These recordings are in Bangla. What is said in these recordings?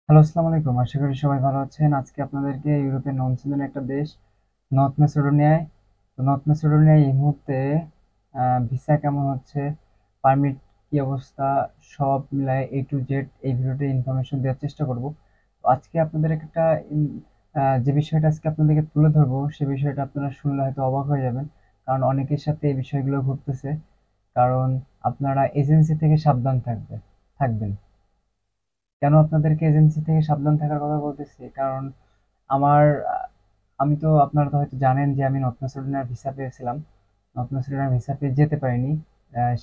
হ্যালো, আসসালামু আলাইকুম। আশা করি সবাই ভালো আছেন। আজকে আপনাদেরকে ইউরোপের নন সিজন একটা দেশ নর্থ ম্যাসেডোনিয়ায় নর্থ ম্যাসেডোনিয়ায় এই মুহূর্তে ভিসা কেমন হচ্ছে, পারমিট কি অবস্থা, সব মিলায় A to Z এই ভিডিওতে ইনফরমেশন দেওয়ার চেষ্টা করব। তো আজকে আপনাদের একটা যে বিষয়টা আজকে আপনাদেরকে তুলে ধরবো, সে বিষয়টা আপনারা শুনলে হয়তো অবাক হয়ে যাবেন। কারণ অনেকের সাথে এই বিষয়গুলো ঘটতেছে। কারণ আপনারা এজেন্সি থেকে সাবধান থাকবেন। কেন আপনাদেরকে এজেন্সি থেকে সাবধান থাকার কথা বলতেছি? কারণ আমার আমি তো আপনারা তো হয়তো জানেন যে আমি নর্থ ম্যাসেডোনিয়ার ভিসা পেয়েছিলাম। নর্থ ম্যাসেডোনিয়ার ভিসা পেয়ে যেতে পারিনি।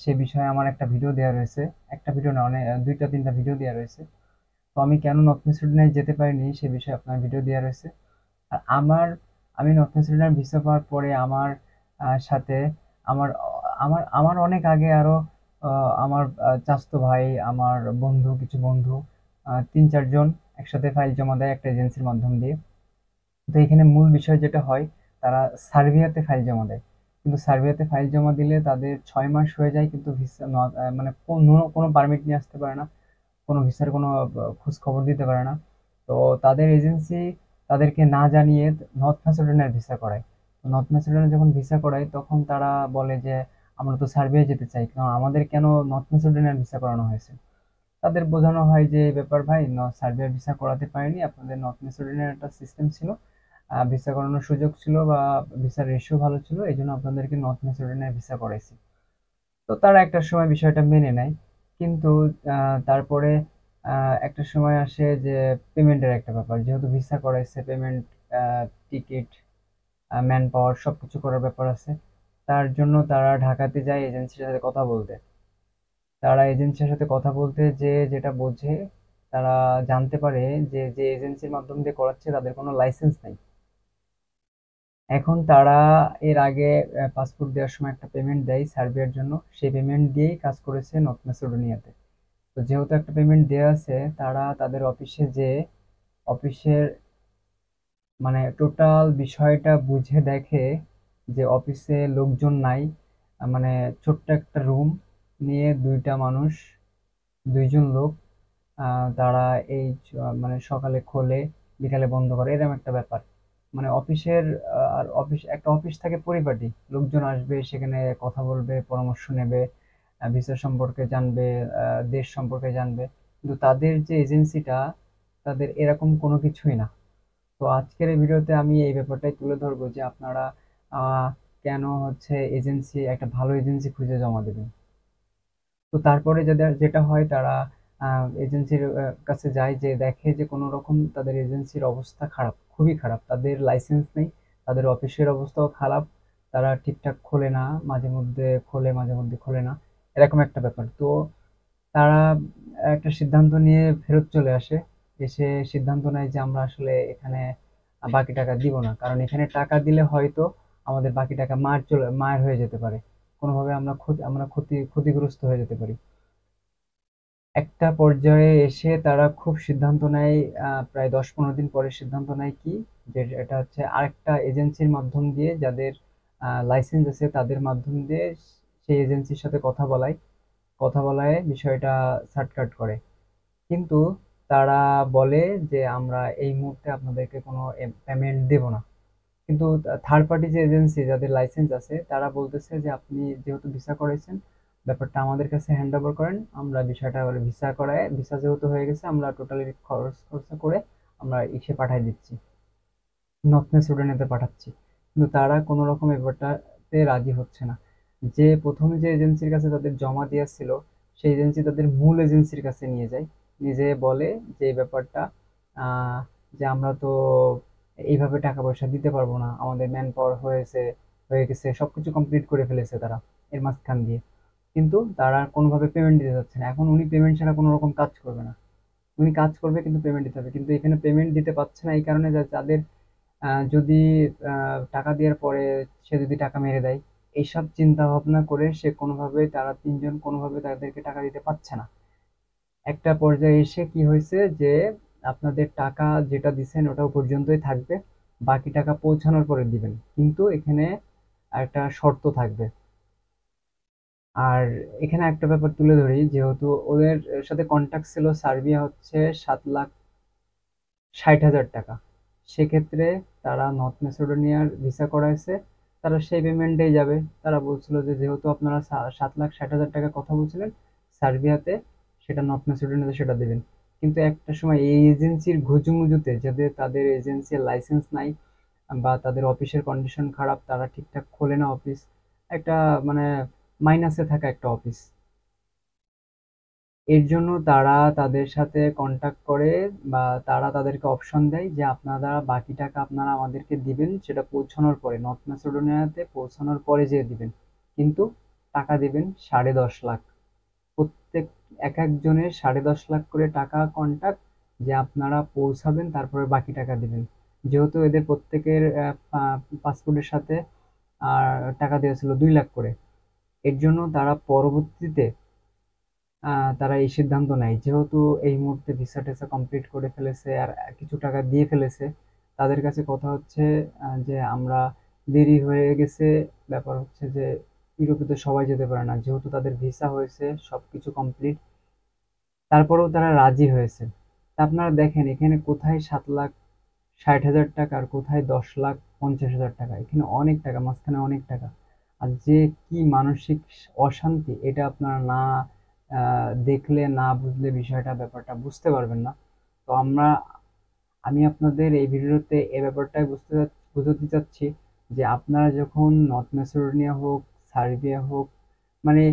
সে বিষয়ে আমার একটা ভিডিও দেওয়া রয়েছে। একটা ভিডিও না, অনেক ২টা ৩টা ভিডিও দেওয়া রয়েছে। তো আমি কেন নর্থ ম্যাসেডোনিয়ায় যেতে পারিনি সে বিষয়ে আপনার ভিডিও দেওয়া রয়েছে। আর আমি নর্থ ম্যাসেডোনিয়ার ভিসা পাওয়ার পরে আমার সাথে আমার আমার অনেক আগে আরো আমার চাচাতো ভাই, আমার কিছু বন্ধু ৩-৪ জন একসাথে ফাইল জমা দেয় একটা এজেন্সির মাধ্যম দিয়ে। তো এখানে মূল বিষয় যেটা হয়, তারা সার্বিয়াতে ফাইল জমা দেয়। কিন্তু সার্বিয়াতে ফাইল জমা দিলে তাদের ৬ মাস হয়ে যায়, কিন্তু ভিসা মানে কোনো পারমিট নিয়ে আসতে পারে না। কোনো ভিসার কোনো খোঁজ খবর দিতে পারে না। তো তাদের এজেন্সি তাদেরকে না জানিয়ে নর্থ ম্যাসেডোনিয়ার ভিসা করায়। তো নর্থ ম্যাসেডোনিয়া যখন ভিসা করায় তখন তারা বলে যে আমরা তো সার্বিয়া যেতে চাই, কারণ আমাদের কেন নর্থ ম্যাসেডোনিয়ার ভিসা করানো হয়েছে। তাদের বোঝানো হয় যে এই ব্যাপার ভাই, সার্বিয়ার ভিসা করাতে পারেনি, আপনাদের নর্থ ম্যাসেডোনিয়ার একটা সিস্টেম ছিল, ভিসা করানোর সুযোগ ছিল বা ভিসার রেশিও ভালো ছিল, এই জন্য আপনাদেরকে নর্থ ম্যাসেডোনিয়ার ভিসা করাইছি। তো তারা একটা সময় বিষয়টা মেনে নেয়। কিন্তু তারপরে একটা সময় আসে যে পেমেন্টের একটা ব্যাপার, যেহেতু ভিসা করাইছে, পেমেন্ট, টিকিট, ম্যান পাওয়ার সবকিছু করার ব্যাপার আছে। তার জন্য তারা ঢাকাতে যায় এজেন্সির সাথে কথা বলতে। তারা এজেন্সির সাথে কথা বলতে যে যেটা বোঝে, তারা জানতে পারে যে যে এজেন্সির মাধ্যম দিয়ে করাচ্ছে তাদের কোনো লাইসেন্স নেই। এখন তারা এর আগে পাসপোর্ট দেওয়ার সময় একটা পেমেন্ট দেয় সার্বিয়ার জন্য, সেই পেমেন্ট দিয়েই কাজ করেছে নর্থ ম্যাসেডোনিয়াতে। তো যেহেতু একটা পেমেন্ট দেওয়া আছে, তারা তাদের অফিসে যে অফিসের মানে টোটাল বিষয়টা বুঝে দেখে যে অফিসে লোকজন নাই। মানে ছোট্ট একটা রুম নিয়ে দুইটা মানুষ, দুইজন লোক, তারা মানে সকালে খোলে, বিকালে বন্ধ করে, এরকম একটা ব্যাপার। মানে অফিসের আর একটা অফিস থাকে পরিপাটি, লোকজন আসবে সেখানে কথা বলবে, পরামর্শ নেবে, ভিসা সম্পর্কে জানবে, দেশ সম্পর্কে জানবে। কিন্তু তাদের যে এজেন্সিটা, তাদের এরকম কোনো কিছুই না। তো আজকের এই ভিডিওতে আমি এই ব্যাপারটাই তুলে ধরবো যে আপনারা আহ, কেন হচ্ছে একটা ভালো এজেন্সি খুঁজে জমা দেবেন। তো তারপরে যাদের যেটা হয়, তারা এজেন্সির কাছে যায়, যে দেখে যে কোনো রকম তাদের এজেন্সির অবস্থা খারাপ, খুবই খারাপ, তাদের লাইসেন্স নেই, তাদের অফিসের অবস্থাও খারাপ, তারা ঠিকঠাক খোলে না, মাঝে মধ্যে খোলে মাঝে মধ্যে খোলে না, এরকম একটা ব্যাপার। তো তারা একটা সিদ্ধান্ত নিয়ে ফেরত চলে আসে। এসে সিদ্ধান্ত নেয় যে আমরা আসলে এখানে বাকি টাকা দিব না, কারণ এখানে টাকা দিলে হয়তো আমাদের বাকি টাকা মার হয়ে যেতে পারে, কোনোভাবে আমরা ক্ষতিগ্রস্ত হয়ে যেতে পারি। একটা পর্যায়ে এসে তারা খুব সিদ্ধান্ত নেয়, প্রায় ১০-১৫ দিন পরে সিদ্ধান্ত নেয় কি, যে এটা হচ্ছে আরেকটা এজেন্সির মাধ্যম দিয়ে, যাদের লাইসেন্স আছে তাদের মাধ্যম দিয়ে সেই এজেন্সির সাথে কথা বলায় বিষয়টা শার্টকাট করে। কিন্তু তারা বলে যে আমরা এই মুহূর্তে আপনাদেরকে কোনো পেমেন্ট দেব না। কিন্তু থার্ড পার্টি যে এজেন্সি যাদের লাইসেন্স আছে, তারা বলতেছে যে আপনি যেহেতু ভিসা করেছেন, ব্যাপারটা আমাদের কাছে হ্যান্ড ওভার করেন, আমরা বিষয়টা বলে ভিসা যেহেতু হয়ে গেছে, আমরা টোটালি খরচ খরচা করে আমরা ইসে পাঠাই দিচ্ছি, নর্থ ম্যাসেডোনিয়াতে পাঠাচ্ছি। কিন্তু তারা কোনো রকম ব্যাপারটাতে রাজি হচ্ছে না। যে প্রথমে যে এজেন্সির কাছে তাদের জমা দিয়েছিল, সেই এজেন্সি তাদের মূল এজেন্সির কাছে নিয়ে যায়, নিজে বলে যে এই ব্যাপারটা, আহ, যে আমরা তো এইভাবে টাকা পয়সা দিতে পারবো না, আমাদের ম্যান পাওয়ার হয়ে গেছে, সবকিছু কমপ্লিট করে ফেলেছে তারা এর মাঝখান দিয়ে। কিন্তু তারা কোনোভাবে পেমেন্ট দিতে যাচ্ছে না। এখন উনি পেমেন্ট ছাড়া কোনো রকম কাজ করবে না। উনি কাজ করবে কিন্তু পেমেন্ট দিতে হবে, কিন্তু এখানে পেমেন্ট দিতে পারছে না এই কারণে যে তাদের যদি টাকা দেওয়ার পরে সে যদি টাকা মেরে দেয়, এইসব চিন্তা ভাবনা করে তারা তিনজন কোনোভাবে তাদেরকে টাকা দিতে পারছে না। একটা পর্যায়ে এসে কি হয়েছে যে আপনাদের টাকা যেটা দিছেন ওটাও পর্যন্তই থাকবে, বাকি টাকা পৌঁছানোর পরে দিবেন, কিন্তু এখানে একটা শর্ত থাকবে। আর এখানে একটা ব্যাপার তুলে ধরি, যেহেতু ওদের সাথে কন্ট্যাক্ট ছিল, সার্বিয়া হচ্ছে ৭ লাখ 60,000 টাকা। সেক্ষেত্রে তারা নর্থ ম্যাসেডোনিয়ার ভিসা করাইছে, তারা সেই পেমেন্টেই যাবে। তারা বলছিল যে যেহেতু আপনারা 7,60,000 টাকা কথা বলছিলেন সার্বিয়াতে, সেটা নর্থ ম্যাসেডোনিয়াতে সেটা দেবেন। কিন্তু একটা সময় এই এজেন্সির ঘুজুমুজুতে, যাদের তাদের এজেন্সির লাইসেন্স নাই বা তাদের অফিসের কন্ডিশন খারাপ, তারা ঠিকঠাক খোলে না অফিস, একটা মানে মাইনাসে থাকা একটা অফিস, এর জন্য তারা তাদের সাথে কন্টাক্ট করে বা তারা তাদেরকে অপশন দেয় যে আপনারা বাকি টাকা আপনারা আমাদেরকে দিবেন, সেটা পৌঁছানোর পরে, নর্থ ম্যাসেডোনিয়াতে পৌঁছানোর পরে যেয়ে দিবেন। কিন্তু টাকা দিবেন 10.5 লাখ। প্রত্যেক এক একজনের 10.5 লাখ করে টাকা কন্টাক্ট, যে আপনারা পৌঁছাবেন তারপরে বাকি টাকা দিবেন। যেহেতু এদের প্রত্যেকের পাসপোর্টের সাথে আর টাকা দেওয়া ছিল 2 লাখ করে, এর জন্য তারা পরবর্তীতে তারা এই সিদ্ধান্ত নেয়, যেহেতু এই মুহূর্তে ভিসা টেসা কমপ্লিট করে ফেলেছে আর কিছু টাকা দিয়ে ফেলেছে, তাদের কাছে কথা হচ্ছে যে আমরা দেরি হয়ে গেছে। ব্যাপার হচ্ছে যে ইউরোপে তো সবাই যেতে পারে না, যেহেতু তাদের ভিসা হয়েছে সবকিছু কমপ্লিট, তারপরেও তারা রাজি হয়েছে। তা আপনারা দেখেন এখানে কোথায় 7,60,000 টাকা আর কোথায় 10,50,000 টাকা, এখানে অনেক টাকা, মাঝখানে অনেক টাকা। আর যে কি মানসিক অশান্তি, এটা আপনারা না দেখলে, না বুঝলে বিষয়টা, ব্যাপারটা বুঝতে পারবেন না। তো আমি আপনাদের এই ভিডিওতে এই ব্যাপারটাই বুঝাতে চাচ্ছি যে আপনারা যখন নর্থ ম্যাসেডোনিয়া হোক, সার্বিয়া হোক, মানে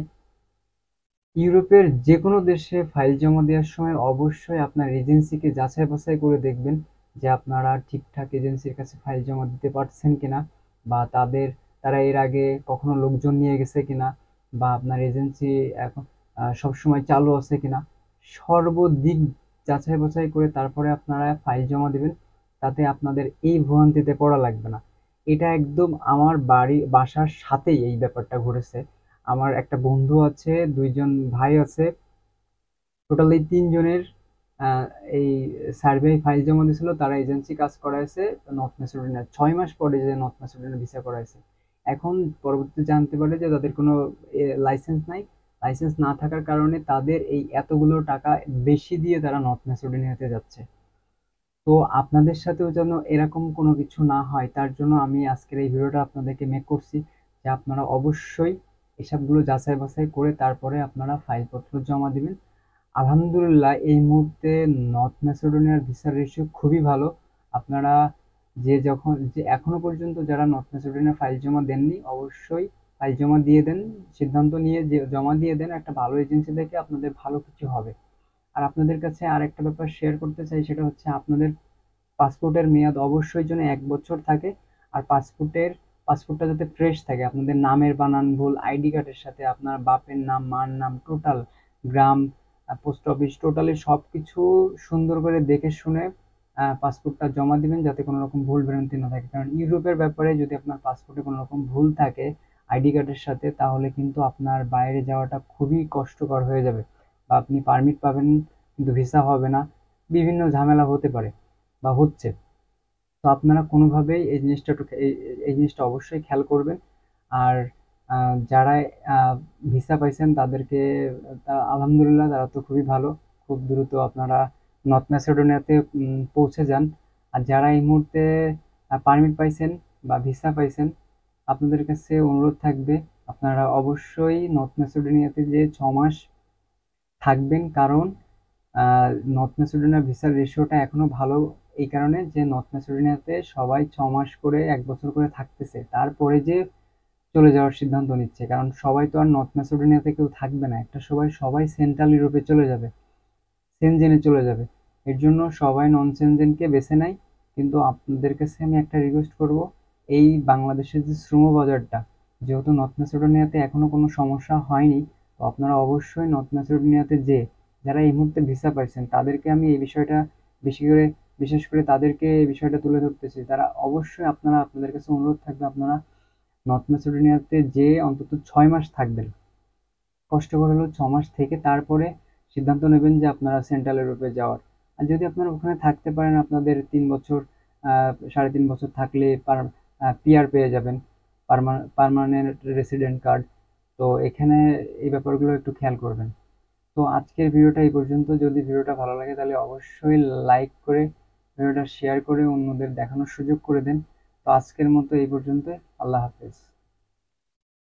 ইউরোপের যে কোনো দেশে ফাইল জমা দেওয়ার সময় অবশ্যই আপনার এজেন্সিকে যাচাই বাছাই করে দেখবেন যে আপনারা ঠিকঠাক এজেন্সির কাছে ফাইল জমা দিতে পারছেন কিনা, বা তারা এর আগে কখনো লোকজন নিয়ে গেছে কিনা, বা আপনার এজেন্সি এখন সবসময় চালু আছে কিনা, সর্বদিক যাচাই বাছাই করে তারপরে আপনারা ফাইল জমা দিবেন। তাতে আপনাদের এই ভোগান্তিতে পড়া লাগবে না। এটা একদম আমার বাসার সাথেই এই ব্যাপারটা ঘটেছে। আমার একটা বন্ধু আছে, 2 জন ভাই আছে, টোটালি 3 জনের আহ, এই সার্ভে ফাইল জমা দিয়েছিল, তারা এজেন্সি কাজ করাইছে নর্থ ম্যাসেডোনিয়া, 6 মাস পরে যে নর্থ ম্যাসেডোনিয়া ভিসা করাইছে। এখন পরবর্তীতে জানতে পারে যে তাদের কোনো লাইসেন্স নাই। লাইসেন্স না থাকার কারণে তাদের এই এতগুলো টাকা বেশি দিয়ে তারা নর্থ ম্যাসেডোনিয়াতে যাচ্ছে। তো আপনাদের সাথেও যেন এরকম কোনো কিছু না হয়, তার জন্য আমি আজকের এই ভিডিওটা আপনাদেরকে মেক করছি, যে আপনারা অবশ্যই এসবগুলো যাচাই বাছাই করে তারপরে আপনারা ফাইলপত্র জমা দিবেন। আলহামদুলিল্লাহ এই মুহূর্তে নর্থ ম্যাসেডোনিয়ার ভিসার রেশিও খুবই ভালো। আপনারা যে এখনো পর্যন্ত যারা নর্থ ম্যাসেডোনিয়ার ফাইল জমা দেননি, অবশ্যই ফাইল জমা দিয়ে দেন। সিদ্ধান্ত নিয়ে যে জমা দিয়ে দেন, একটা ভালো এজেন্সি দেখে, আপনাদের ভালো কিছু হবে। আর আপনাদের কাছে আরেকটা ব্যাপার শেয়ার করতে চাই, সেটা হচ্ছে আপনাদের পাসপোর্টের মেয়াদ অবশ্যই যেন 1 বছর থাকে। আর পাসপোর্টটা যাতে ফ্রেশ থাকে, আপনাদের নামের বানান ভুল, আইডি কার্ডের সাথে আপনার বাপের নাম, মার নাম, টোটাল গ্রাম, পোস্ট অফিস, টোটালি সবকিছু সুন্দর করে দেখে শুনে পাসপোর্টটা জমা দিবেন, যাতে কোনো রকম ভুল ভ্রান্তি না থাকে। কারণ ইউরোপের ব্যাপারে যদি আপনার পাসপোর্টে কোনো রকম ভুল থাকে আইডি কার্ডের সাথে, তাহলে কিন্তু আপনার বাইরে যাওয়াটা খুবই কষ্টকর হয়ে যাবে, বা আপনি পারমিট পাবেন কিন্তু ভিসা হবে না, বিভিন্ন ঝামেলা হতে পারে বা হচ্ছে। তো আপনারা কোনোভাবেই এই জিনিসটা অবশ্যই খেয়াল করবেন। আর যারা ভিসা পাইছেন তাদেরকে, আলহামদুলিল্লাহ তারা তো খুবই ভালো, খুব দ্রুত আপনারা নর্থ ম্যাসেডোনিয়াতে পৌঁছে যান। আর যারা এই মুহূর্তে পারমিট পাইছেন বা ভিসা পাইছেন, আপনাদের কাছে অনুরোধ থাকবে আপনারা অবশ্যই নর্থ ম্যাসেডোনিয়াতে যে 6 মাস থাকবেন। কারণ নর্থ ম্যাসেডোনিয়া ভিসার রেশিওটা এখনো ভালো, এই কারণে যে নর্থ ম্যাসেডোনিয়াতে সবাই 6 মাস করে, 1 বছর করে থাকতেছে, তারপরে যে চলে যাওয়ার সিদ্ধান্ত নিচ্ছে। কারণ সবাই তো আর নর্থ ম্যাসেডোনিয়াতে কেউ থাকবে না, একটা সময় সবাই সেন্ট্রাল ইউরোপে চলে যাবে, সেনজেনে চলে যাবে। এর জন্য সবাই নন সেনজেনকে বেছে নেয়। কিন্তু আপনাদের কাছে আমি একটা রিকোয়েস্ট করব, এই বাংলাদেশের যে শ্রম বাজারটা, যেহেতু নর্থ ম্যাসেডোনিয়াতে এখনো কোনো সমস্যা হয়নি, তো আপনারা অবশ্যই নর্থ ম্যাসেডোনিয়াতে যারা এই মুহূর্তে ভিসা পাইছেন তাদেরকে আমি এই বিষয়টা বেশি করে, বিশেষ করে তাদেরকে এই বিষয়টা তুলে ধরতেছি, তারা অবশ্যই, আপনাদের কাছে অনুরোধ থাকবে আপনারা নর্থ ম্যাসেডোনিয়াতে অন্তত 6 মাস থাকবেন। কষ্ট করে হলেও 6 মাস থেকে তারপরে সিদ্ধান্ত নেবেন যে আপনারা সেন্ট্রাল ইউরোপে যাওয়ার। আর যদি আপনারা ওখানে থাকতে পারেন, আপনাদের 3 বছর, 3.5 বছর থাকলে পিআর পেয়ে যাবেন, পার্মানেন্ট রেসিডেন্ট কার্ড। তো এখানে এই ব্যাপারগুলো একটু খেয়াল করবেন। তো আজকের ভিডিওটা এই পর্যন্ত। যদি ভিডিওটা ভালো লাগে তাহলে অবশ্যই লাইক করে ভিডিওটা শেয়ার করে অন্যদের দেখানোর সুযোগ করে দেন। তো আজকের মতো এই পর্যন্তই। আল্লাহ হাফেজ।